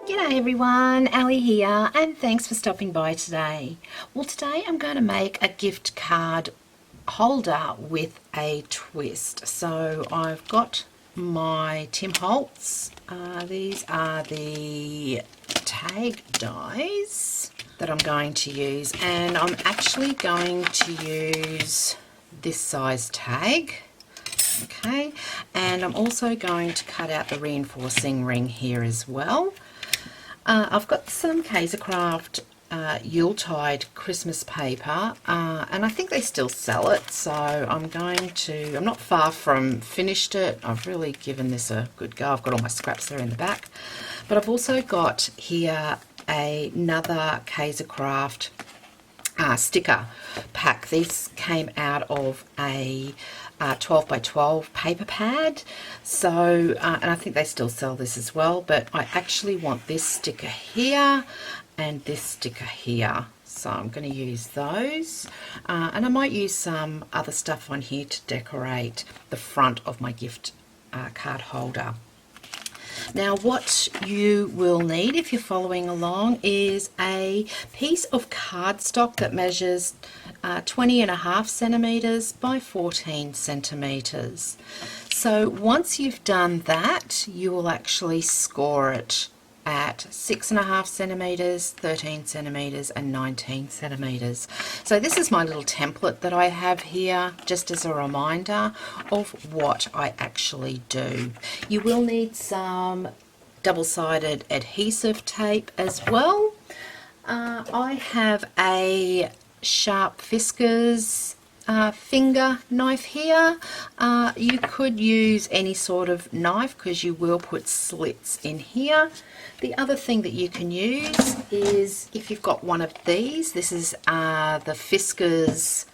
G'day everyone, Ali here, and thanks for stopping by today. Well, today I'm going to make a gift card holder with a twist. So I've got my Tim Holtz. These are the tag dies that I'm going to use, and I'm actually going to use this size tag. Okay, and I'm also going to cut out the reinforcing ring here as well. I've got some Kaisercraft Yuletide Christmas paper, and I think they still sell it, so I'm not far from finished it. I've really given this a good go. I've got all my scraps there in the back, but I've also got here another Kaisercraft sticker pack. This came out of a 12 by 12 paper pad, so and I think they still sell this as well, but I actually want this sticker here and this sticker here, so I'm going to use those, and I might use some other stuff on here to decorate the front of my gift card holder. Now what you will need if you're following along is a piece of cardstock that measures 20.5 centimeters by 14 centimeters. So once you've done that, you will actually score it at 6.5 centimeters, 13 centimeters and 19 centimeters. So this is my little template that I have here, just as a reminder of what I actually do. You will need some double-sided adhesive tape as well. I have a sharp Fiskars finger knife here. You could use any sort of knife because you will put slits in here. The other thing that you can use is, if you've got one of these, this is the Fiskars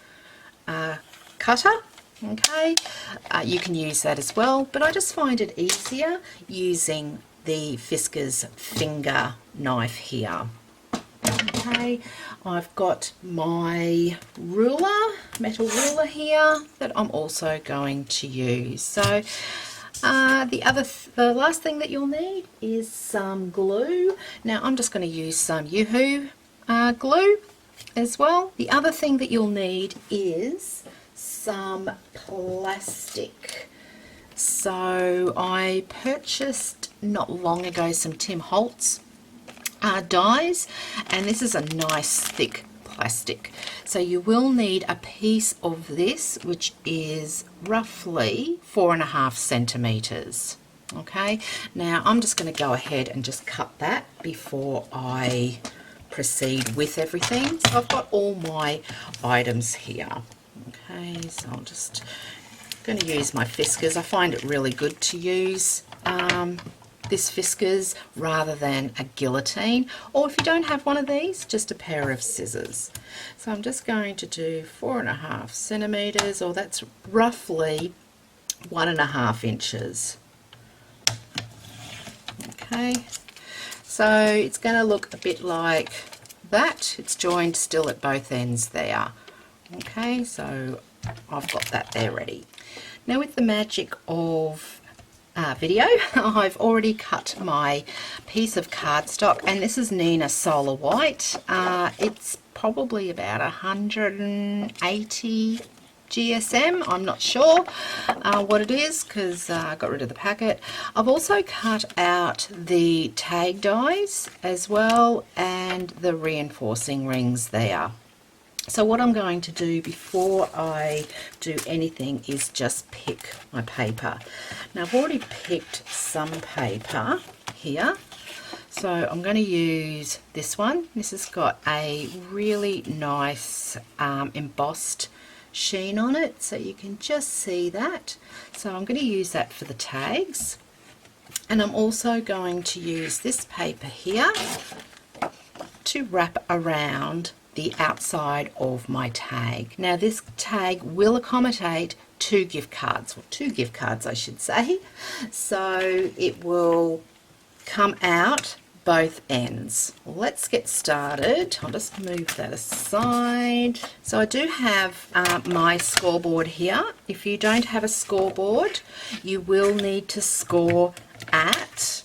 cutter. Okay, you can use that as well, but I just find it easier using the Fiskars finger knife here. Okay, I've got my ruler, metal ruler here that I'm also going to use. So the last thing that you'll need is some glue. Now I'm just going to use some Yoo-hoo glue as well. The other thing that you'll need is some plastic. So I purchased not long ago some Tim Holtz dies, and this is a nice thick plastic. So you will need a piece of this, which is roughly 4.5 centimeters. Okay, now I'm just going to go ahead and just cut that before I proceed with everything. So I've got all my items here. Okay, so I'm just going to use my Fiskars. I find it really good to use this Fiskars rather than a guillotine, or if you don't have one of these, just a pair of scissors. So I'm just going to do 4.5 centimeters, or that's roughly 1.5 inches. Okay, so it's going to look a bit like that. It's joined still at both ends there. Okay, so I've got that there ready. Now with the magic of video, I've already cut my piece of cardstock, and this is Nina Solar White. It's probably about 180 GSM. I'm not sure what it is because I got rid of the packet. I've also cut out the tag dies as well and the reinforcing rings there. So what I'm going to do before I do anything is just pick my paper. Now I've already picked some paper here, so I'm going to use this one. This has got a really nice embossed sheen on it, so you can just see that. So I'm going to use that for the tags, and I'm also going to use this paper here to wrap around the outside of my tag. Now this tag will accommodate 2 gift cards, or 2 gift cards I should say, so it will come out both ends. Let's get started. I'll just move that aside. So I do have my scoreboard here. If you don't have a scoreboard, you will need to score at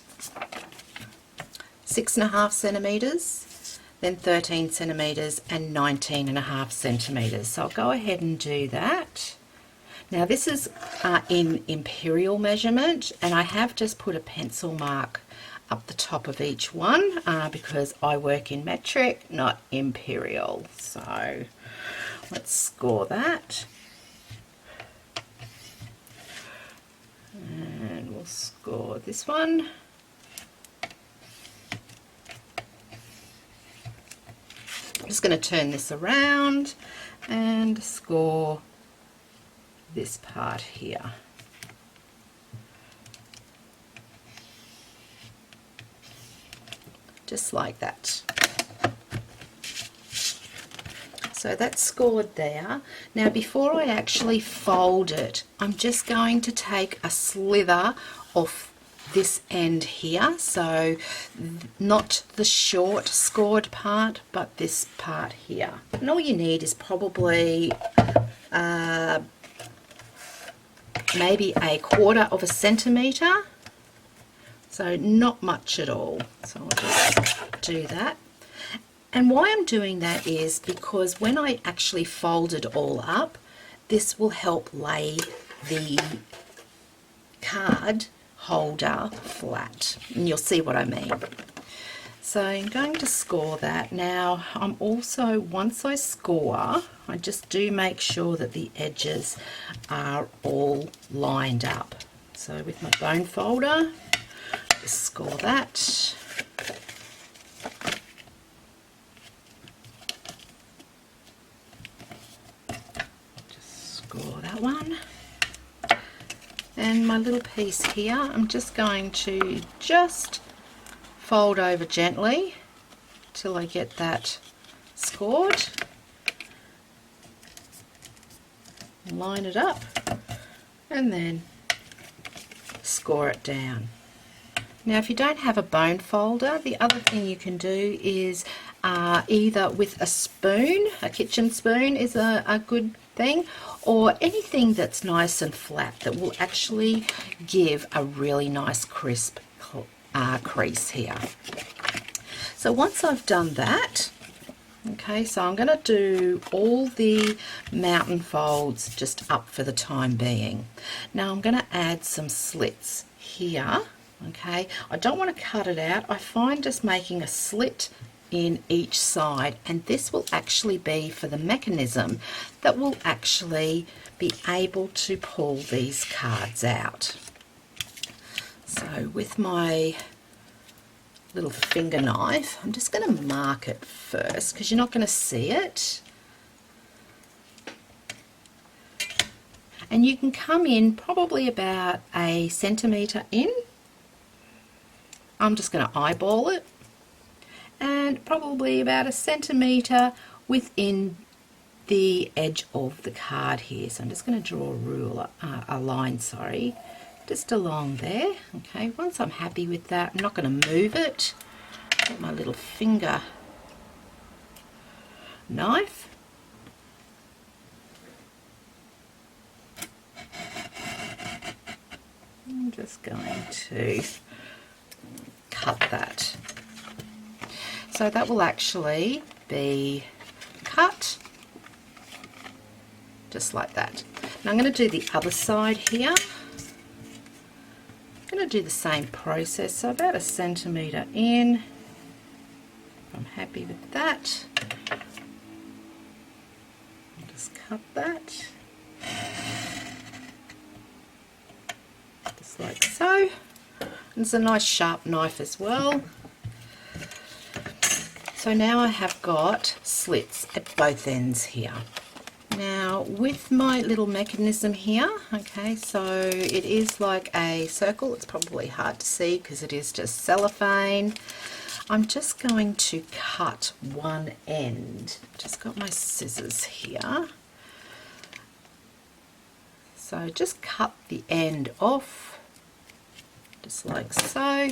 6.5 centimetres, then 13 centimetres and 19.5 centimetres. So I'll go ahead and do that. Now this is in imperial measurement, and I have just put a pencil mark up the top of each one because I work in metric, not imperial. So let's score that. And we'll score this one. I'm just going to turn this around and score this part here. Just like that. So that's scored there. Now before I actually fold it, I'm just going to take a slither off this end here, so not the short scored part, but this part here. And all you need is probably maybe 1/4 centimetre, so not much at all. So I'll just do that. And why I'm doing that is because when I actually fold it all up, this will help lay the card holder flat, and you'll see what I mean. So I'm going to score that. Now I'm also, once I score, I just do make sure that the edges are all lined up. So with my bone folder, just score that. Just score that one. And my little piece here, I'm just going to just fold over gently till I get that scored. Line it up and then score it down. Now if you don't have a bone folder, the other thing you can do is either with a spoon, a kitchen spoon is a good thing, or anything that's nice and flat that will actually give a really nice crisp crease here. So once I've done that, okay, so I'm going to do all the mountain folds just up for the time being. Now I'm going to add some slits here. Okay, I don't want to cut it out. I find just making a slit in each side, and this will actually be for the mechanism that will actually be able to pull these cards out. So with my little finger knife, I'm just going to mark it first because you're not going to see it. And you can come in probably about 1 centimetre in. I'm just going to eyeball it, and probably about 1 centimetre within the edge of the card here. So I'm just going to draw a line, just along there. Okay, once I'm happy with that, I'm not going to move it. Got my little finger knife. I'm just going to cut that. So that will actually be cut just like that. Now I'm going to do the other side here. I'm going to do the same process, so about 1 centimetre in. I'm happy with that. I'll just cut that. Just like so. And it's a nice sharp knife as well. So now I have got slits at both ends here. Now with my little mechanism here, okay, so it is like a circle. It's probably hard to see because it is just cellophane. I'm just going to cut one end. Just got my scissors here. So just cut the end off, just like so.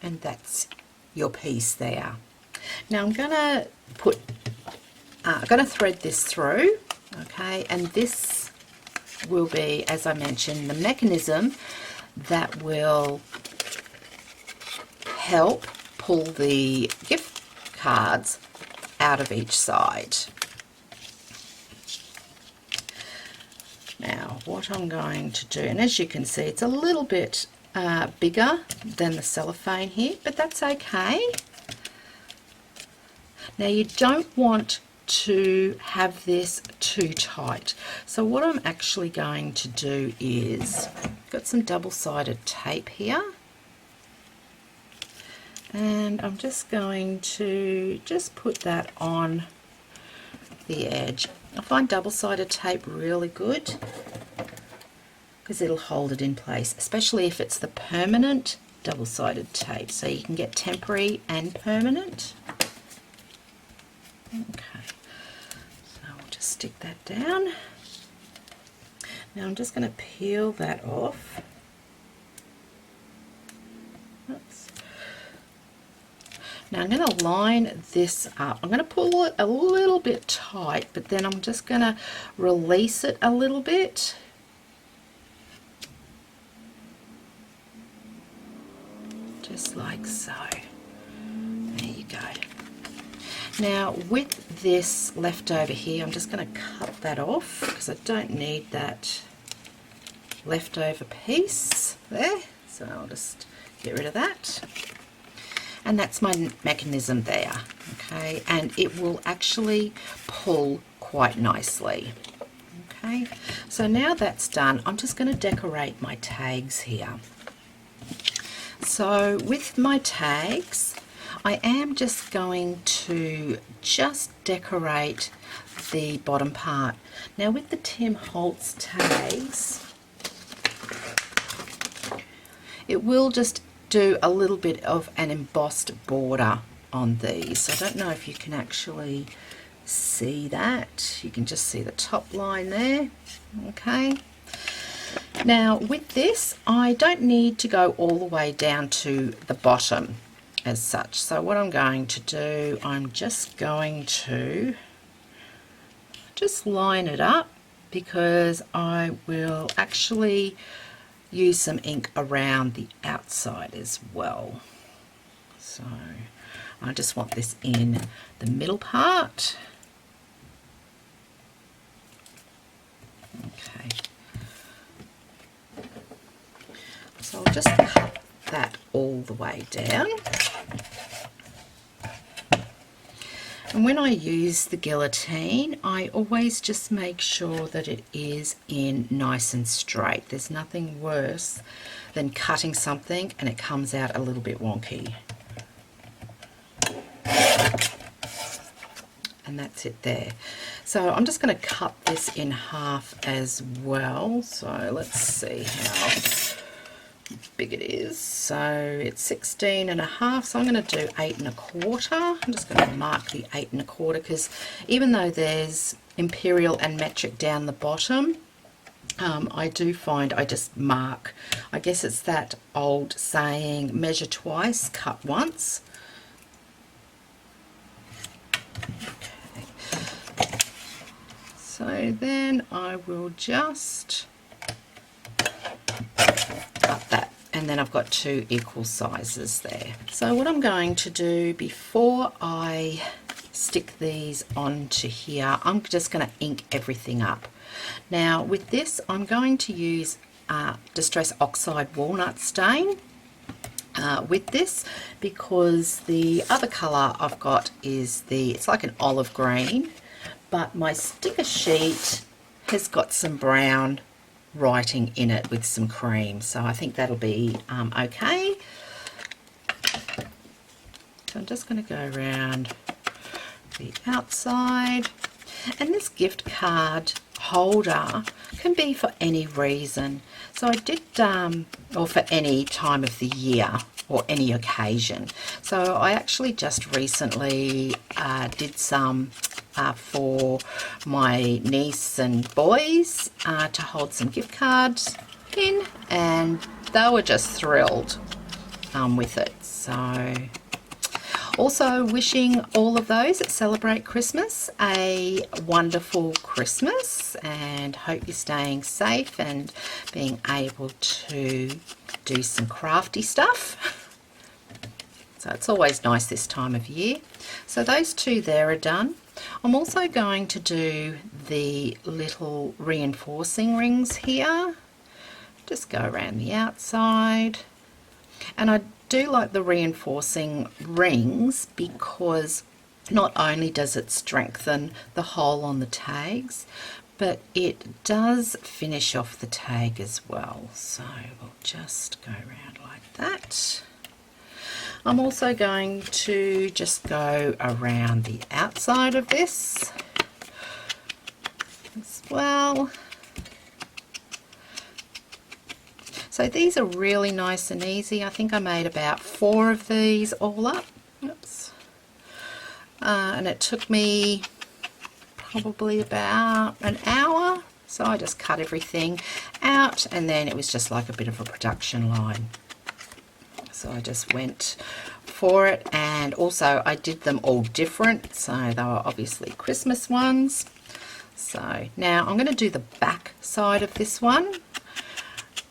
And that's your piece there. Now I'm going to thread this through, okay, and this will be, as I mentioned, the mechanism that will help pull the gift cards out of each side. Now what I'm going to do, and as you can see it's a little bit bigger than the cellophane here, but that's okay. Now you don't want to have this too tight, so what I'm actually going to do is, got some double-sided tape here, and I'm just going to put that on the edge. I find double-sided tape really good because it'll hold it in place, especially if it's the permanent double-sided tape, so you can get temporary and permanent. Okay, so I'll just stick that down. Now I'm just going to peel that off. Oops. Now I'm going to line this up. I'm going to pull it a little bit tight, but then I'm just going to release it a little bit. Just like so. There you go. Now with this left over here, I'm just going to cut that off because I don't need that leftover piece there. So I'll just get rid of that. And that's my mechanism there, okay, and it will actually pull quite nicely. Okay, so now that's done, I'm just going to decorate my tags here. So with my tags, I am just going to decorate the bottom part. Now with the Tim Holtz tags, it will just do a little bit of an embossed border on these. I don't know if you can actually see that. You can just see the top line there. Okay. Now with this, I don't need to go all the way down to the bottom as such. So what I'm going to do, I'm just going to line it up because I will actually use some ink around the outside as well. So I just want this in the middle part. Okay. So I'll just cut that all the way down. And when I use the guillotine, I always just make sure that it is in nice and straight. There's nothing worse than cutting something and it comes out a little bit wonky. And that's it there. So I'm just going to cut this in half as well. So let's see how big it is. So it's 16.5, so I'm going to do 8 1/4. I'm just going to mark the 8 1/4 because even though there's imperial and metric down the bottom, I do find I just mark. I guess it's that old saying, measure twice, cut once. Okay. So then I will just cut that. And then I've got 2 equal sizes there. So what I'm going to do before I stick these onto here, I'm just going to ink everything up. Now with this, I'm going to use Distress Oxide Walnut Stain with this because the other colour I've got is it's like an olive green, but my sticker sheet has got some brown writing in it with some cream, so I think that'll be okay. So I'm just going to go around the outside, and this gift card holder can be for any reason. So I did, or for any time of the year or any occasion. So I actually just recently did some for my niece and boys to hold some gift cards in, and they were just thrilled. with it. So also wishing all of those that celebrate Christmas a wonderful Christmas, and hope you're staying safe and being able to do some crafty stuff. So it's always nice this time of year. So those two there are done. I'm also going to do the little reinforcing rings here. Just go around the outside. And I do like the reinforcing rings because not only does it strengthen the hole on the tags, but it does finish off the tag as well. So we'll just go around like that. I'm also going to just go around the outside of this as well. So these are really nice and easy. I think I made about 4 of these all up. Oops. And it took me probably about an hour. So I just cut everything out, and then it was just like a bit of a production line. So I just went for it, and also I did them all different. So they were obviously Christmas ones. So now I'm going to do the back side of this one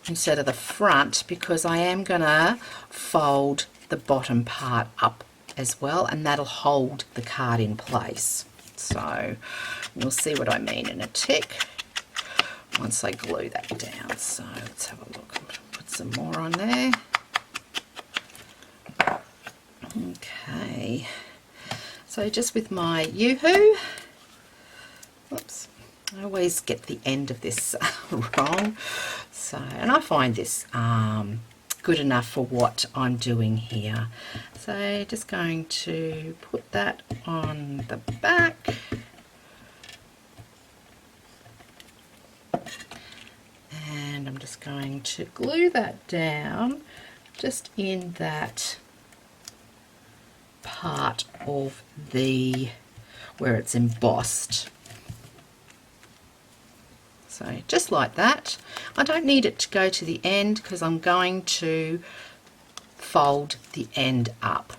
instead of the front, because I am going to fold the bottom part up as well, and that'll hold the card in place. So you'll see what I mean in a tick once I glue that down. So let's have a look. Put some more on there. Okay, so just with my Yoo-hoo, whoops, I always get the end of this wrong. So, and I find this good enough for what I'm doing here. So just going to put that on the back. And I'm just going to glue that down just in that part of the where it's embossed. So just like that. I don't need it to go to the end because I'm going to fold the end up.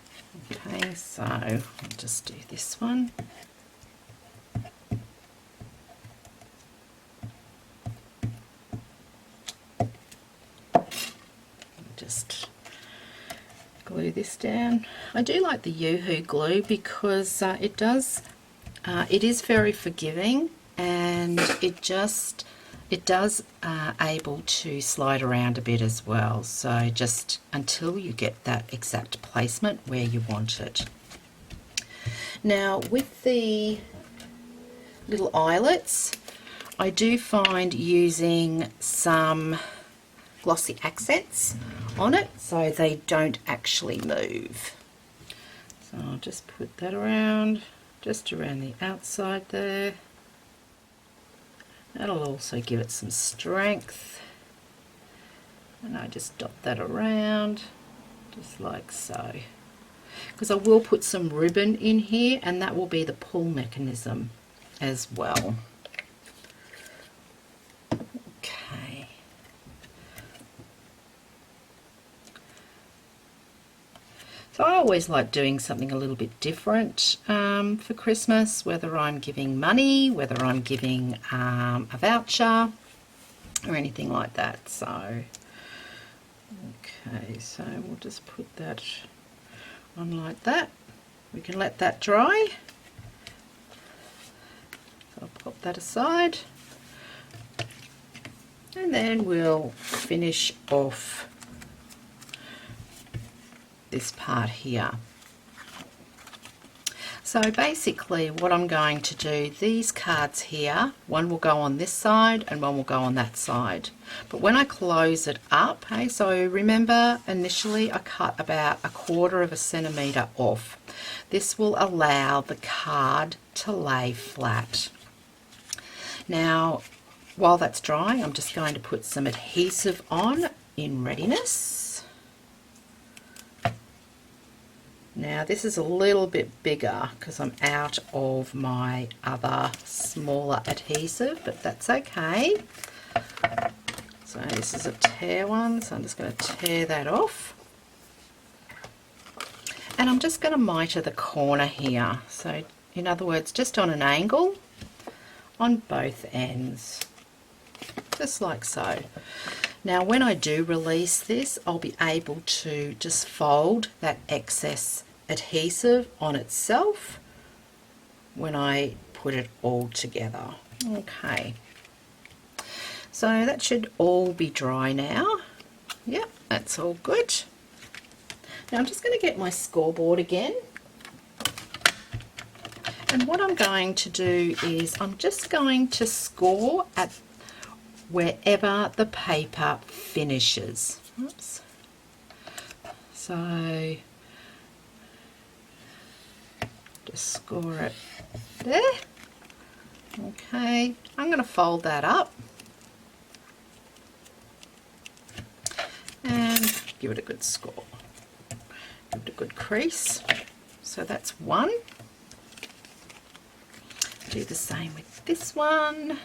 Okay, so I'll just do this one. Just glue this down. I do like the Yoo-hoo glue because it is very forgiving, and it does able to slide around a bit as well. So just until you get that exact placement where you want it. Now with the little eyelets, I do find using some glossy accents on it so they don't actually move. So I'll just put that around, just around the outside there. That'll also give it some strength. And I just dot that around, just like so. Because I will put some ribbon in here, and that will be the pull mechanism as well. Okay. So I always like doing something a little bit different for Christmas, whether I'm giving money, whether I'm giving a voucher or anything like that. So, okay, so we'll just put that on like that. We can let that dry. So I'll pop that aside. And then we'll finish off this part here. So basically what I'm going to do, these cards here, one will go on this side and one will go on that side. But when I close it up, hey, so remember initially I cut about 1/4 centimetre off. This will allow the card to lay flat. Now while that's drying, I'm just going to put some adhesive on in readiness. Now this is a little bit bigger because I'm out of my other smaller adhesive, but that's okay. So this is a tear one, so I'm just going to tear that off. And I'm just going to miter the corner here. So in other words, just on an angle on both ends, just like so. Now when I do release this, I'll be able to just fold that excess adhesive on itself when I put it all together. Okay, so that should all be dry now. Yep, that's all good. Now I'm just going to get my scoreboard again, and what I'm going to do is I'm just going to score at wherever the paper finishes. Oops. So just score it there. Okay, I'm going to fold that up and give it a good score. Give it a good crease. So that's one. Do the same with this one.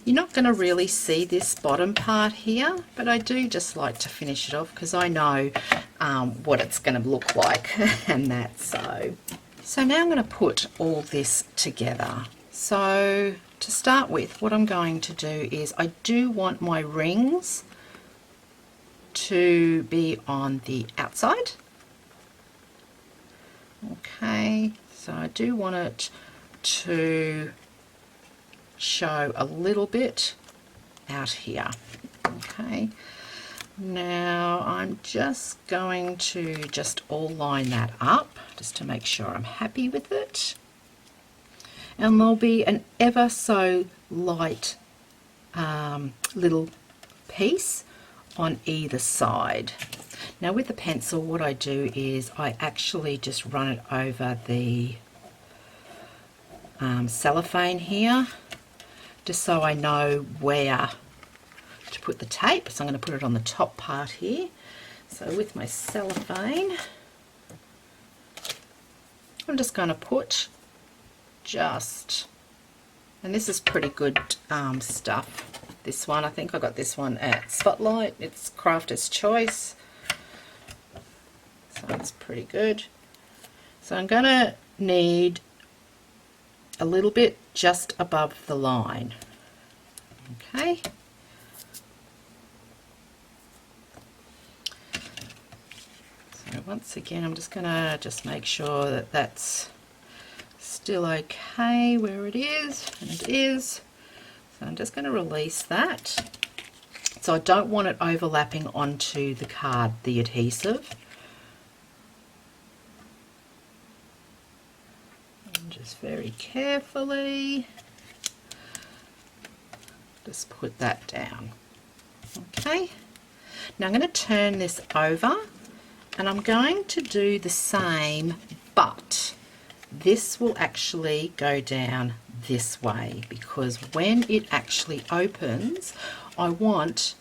You're not going to really see this bottom part here, but I do just like to finish it off because I know what it's going to look like and that. So now I'm going to put all this together. So to start with, what I'm going to do is I do want my rings to be on the outside. Okay, so I do want it to show a little bit out here. Okay, now I'm just going to just all line that up just to make sure I'm happy with it, and there'll be an ever so light little piece on either side. Now with the pencil, what I do is I actually just run it over the cellophane here, just so I know where to put the tape. So I'm going to put it on the top part here. So with my cellophane, I'm just going to put and this is pretty good stuff. This one, I think I got this one at Spotlight. It's Crafter's Choice. So it's pretty good. So I'm going to need a little bit just above the line. Okay. So once again, I'm just going to make sure that that's still okay where it is, and it is. So I'm just going to release that. So I don't want it overlapping onto the card, the adhesive. And just very carefully just put that down. Okay, now I'm going to turn this over and I'm going to do the same, but this will actually go down this way because when it actually opens, I want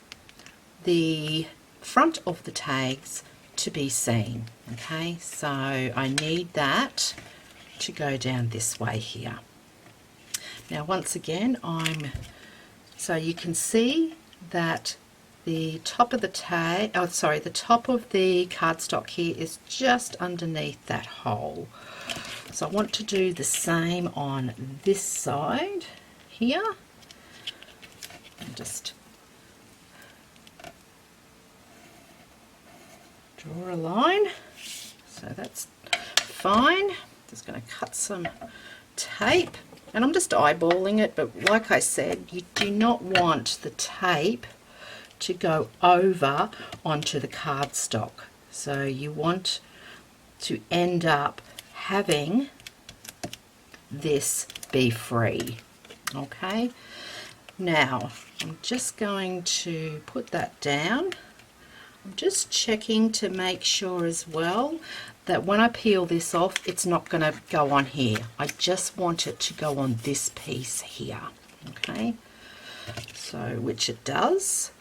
the front of the tags to be seen. Okay, so I need that to go down this way here. Now once again, so you can see that the top of the tag, the top of the cardstock here is just underneath that hole. So I want to do the same on this side here. And just draw a line. So that's fine. Just going to cut some tape. And I'm just eyeballing it, but like I said, you do not want the tape to go over onto the cardstock. So you want to end up having this be free. Okay, now I'm just going to put that down. I'm just checking to make sure as well that when I peel this off, it's not going to go on here. I just want it to go on this piece here. Okay, so which it does.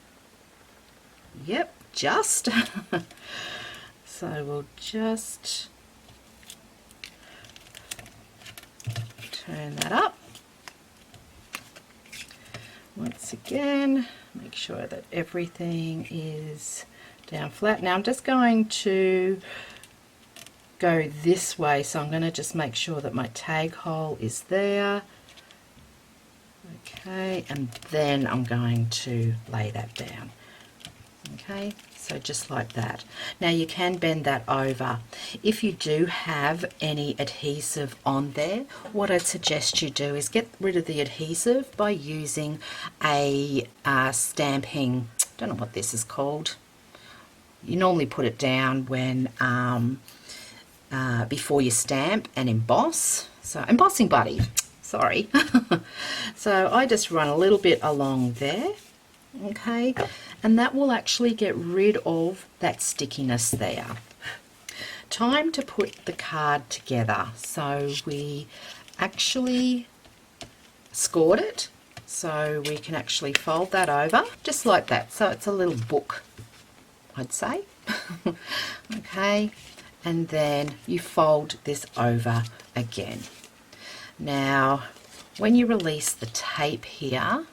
Yep, just. So we'll just turn that up. once again, make sure that everything is down flat. Now I'm just going to go this way, so I'm going to just make sure that my tag hole is there. Okay, and then I'm going to lay that down. Okay, so just like that. Now you can bend that over. If you do have any adhesive on there, what I'd suggest you do is get rid of the adhesive by using a stamping, don't know what this is called. You normally put it down when before you stamp and emboss. So embossing buddy, sorry. So I just run a little bit along there. Okay, and that will actually get rid of that stickiness there. Time to put the card together. So we actually scored it, so we can actually fold that over just like that. So it's a little book, I'd say. Okay, and then you fold this over again. Now when you release the tape here,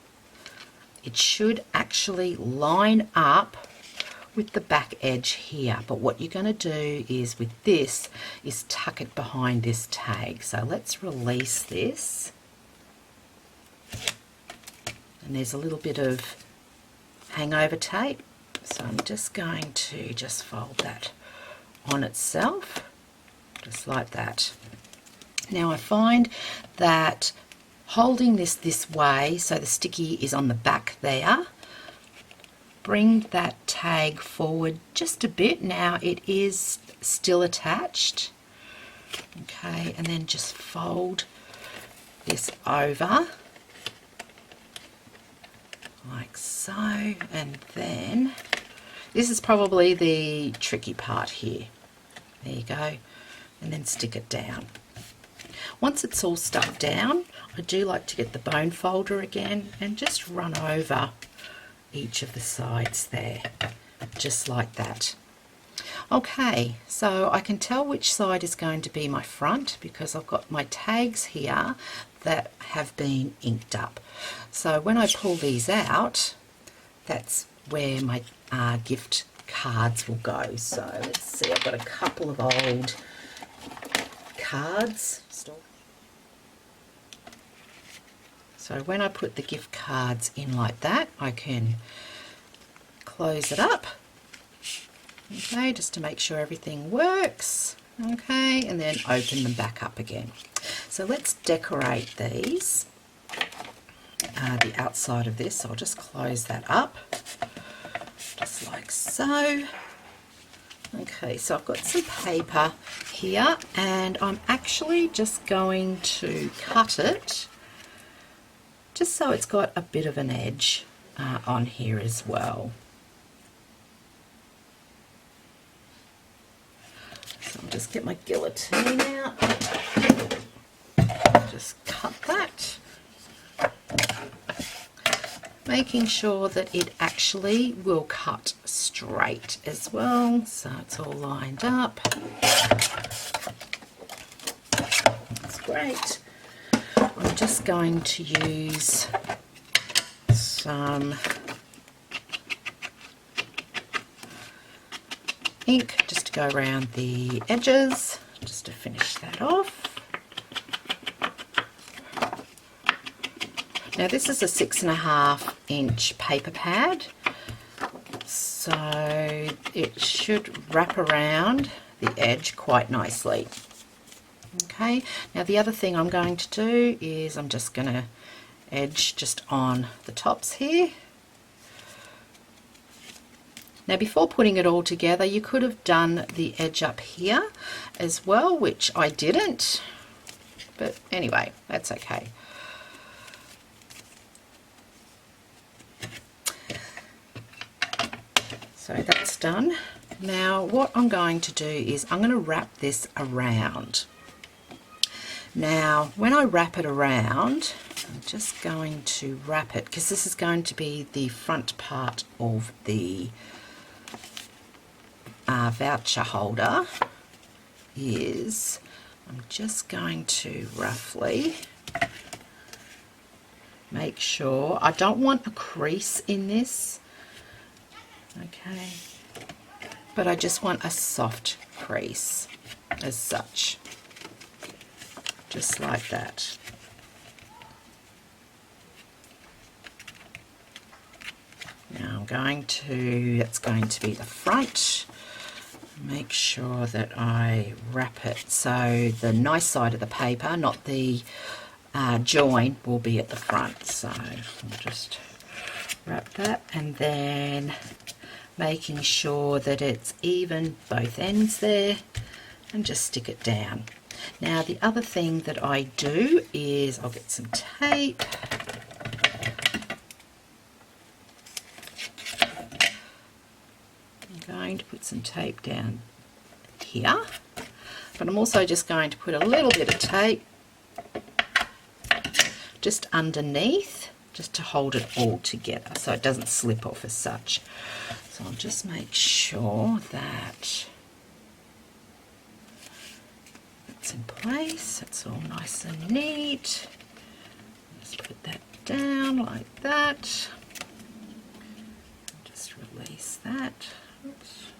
it should actually line up with the back edge here, but what you're going to do is with this is tuck it behind this tag. So let's release this, and there's a little bit of hangover tape, so I'm just going to just fold that on itself just like that. Now I find that holding this way, so the sticky is on the back there, bring that tag forward just a bit. Now it is still attached. Okay, and then just fold this over like so, and then this is probably the tricky part here. There you go, and then stick it down. Once it's all stuck down, I do like to get the bone folder again and just run over each of the sides there, just like that. Okay, so I can tell which side is going to be my front because I've got my tags here that have been inked up. So when I pull these out, that's where my gift cards will go. So let's see, I've got a couple of old cards. So when I put the gift cards in like that, I can close it up, okay, just to make sure everything works, okay, and then open them back up again. So let's decorate these, the outside of this. So I'll just close that up, just like so. Okay, so I've got some paper here, and I'm actually just going to cut it just so it's got a bit of an edge on here as well. So I'll just get my guillotine out, just cut that, making sure that it actually will cut straight as well, so it's all lined up. That's great. I'm just going to use some ink just to go around the edges, just to finish that off. Now this is a 6.5 inch paper pad, so it should wrap around the edge quite nicely. Okay, now the other thing I'm going to do is I'm just going to edge just on the tops here. Now before putting it all together, you could have done the edge up here as well, which I didn't, but anyway, that's okay. So that's done. Now what I'm going to do is I'm going to wrap this around. Now when I wrap it around, I'm just going to wrap it, because this is going to be the front part of the voucher holder, I'm just going to roughly make sure, I don't want a crease in this, okay, but I just want a soft crease as such, just like that. Now I'm going to, that's going to be the front. Make sure that I wrap it so the nice side of the paper, not the join, will be at the front. So I'll just wrap that, and then making sure that it's even both ends there, and just stick it down. Now the other thing that I do is I'll get some tape. Going to put some tape down here, but I'm also just going to put a little bit of tape just underneath, just to hold it all together so it doesn't slip off as such. So I'll just make sure that it's in place, it's all nice and neat. Just put that down like that, just release that. Oops.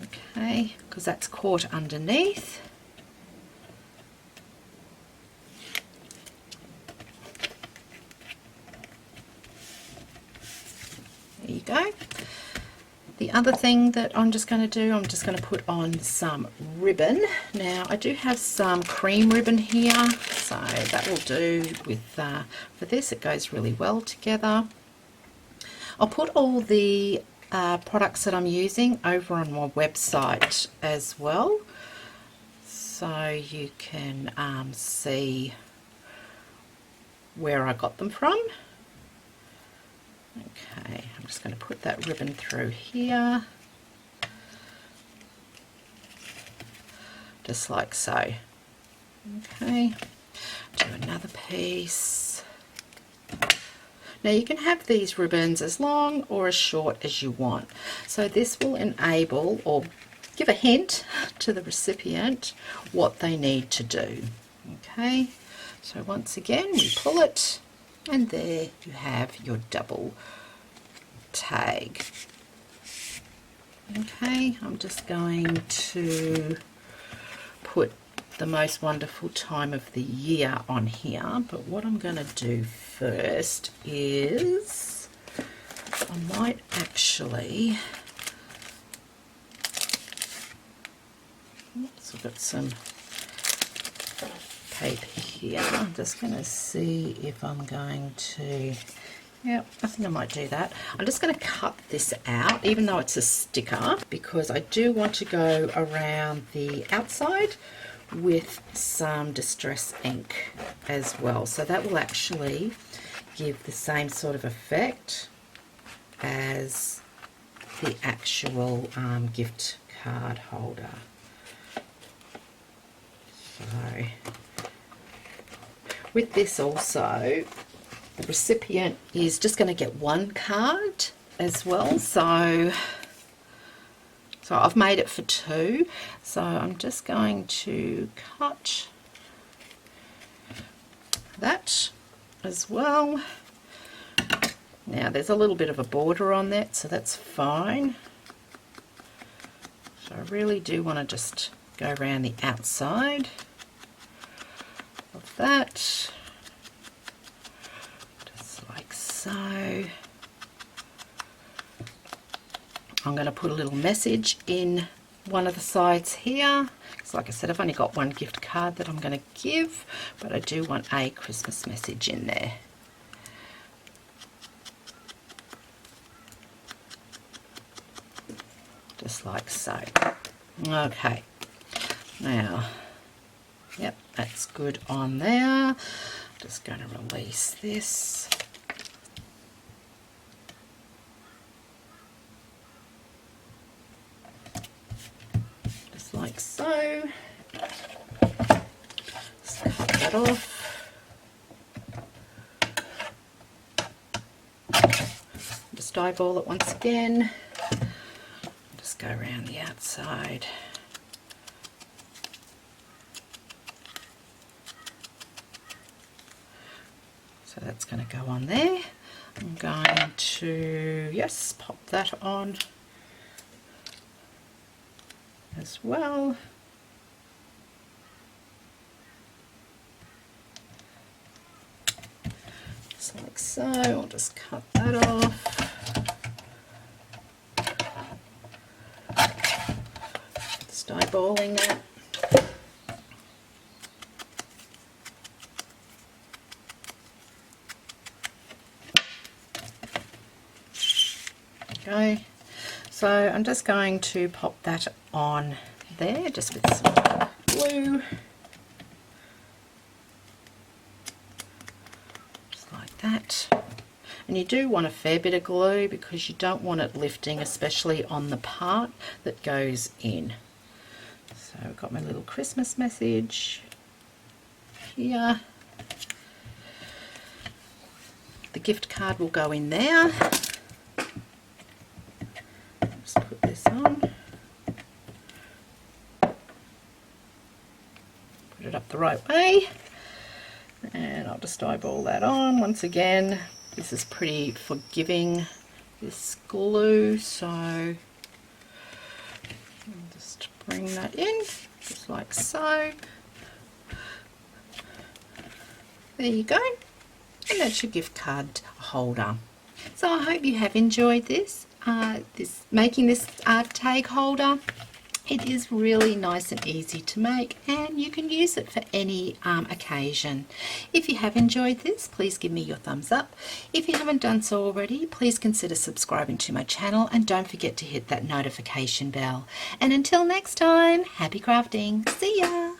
Okay, because that's caught underneath. There you go. The other thing that I'm just going to do, I'm just going to put on some ribbon. Now I do have some cream ribbon here, so that will do with for this. It goes really well together. I'll put all the products that I'm using over on my website as well, so you can see where I got them from. Okay, I'm just going to put that ribbon through here, just like so. Okay, do another piece. Now you can have these ribbons as long or as short as you want. So this will enable or give a hint to the recipient what they need to do. Okay, so once again we pull it, and there you have your double tag. Okay, I'm just going to put the most wonderful time of the year on here, but what I'm going to do first is I might actually, oops, I've got some paper here. I'm just going to see if I'm going to, yeah, I think I might do that. I'm just going to cut this out, even though it's a sticker, because I do want to go around the outside with some distress ink as well, so that will actually give the same sort of effect as the actual gift card holder. So with this also, the recipient is just going to get one card as well, so I've made it for two, so I'm just going to cut that as well. Now there's a little bit of a border on that, so that's fine. So I really do want to just go around the outside of that, just like so. I'm going to put a little message in one of the sides here, because like I said, I've only got one gift card that I'm going to give, but I do want a Christmas message in there. Just like so. Okay, now, yep, that's good on there. Just going to release this. Like so. Just cut that off. Just eyeball it once again. Just go around the outside. that's going to go on there. I'm going to, yes, pop that on as well. Just like so. I'll just cut that off. Just eyeballing that. Okay, so I'm just going to pop that on there just with some glue, just like that. And you do want a fair bit of glue because you don't want it lifting, especially on the part that goes in. So I've got my little Christmas message here. The gift card will go in there. Just put this on. Put it up the right way. And I'll just eyeball that on. Once again, this is pretty forgiving, this glue, so I'll just bring that in, just like so. There you go. And that's your gift card holder. So I hope you have enjoyed this, making this tag holder. It is really nice and easy to make, and you can use it for any occasion. If you have enjoyed this, please give me your thumbs up. If you haven't done so already, please consider subscribing to my channel, and don't forget to hit that notification bell. And until next time, happy crafting. See ya!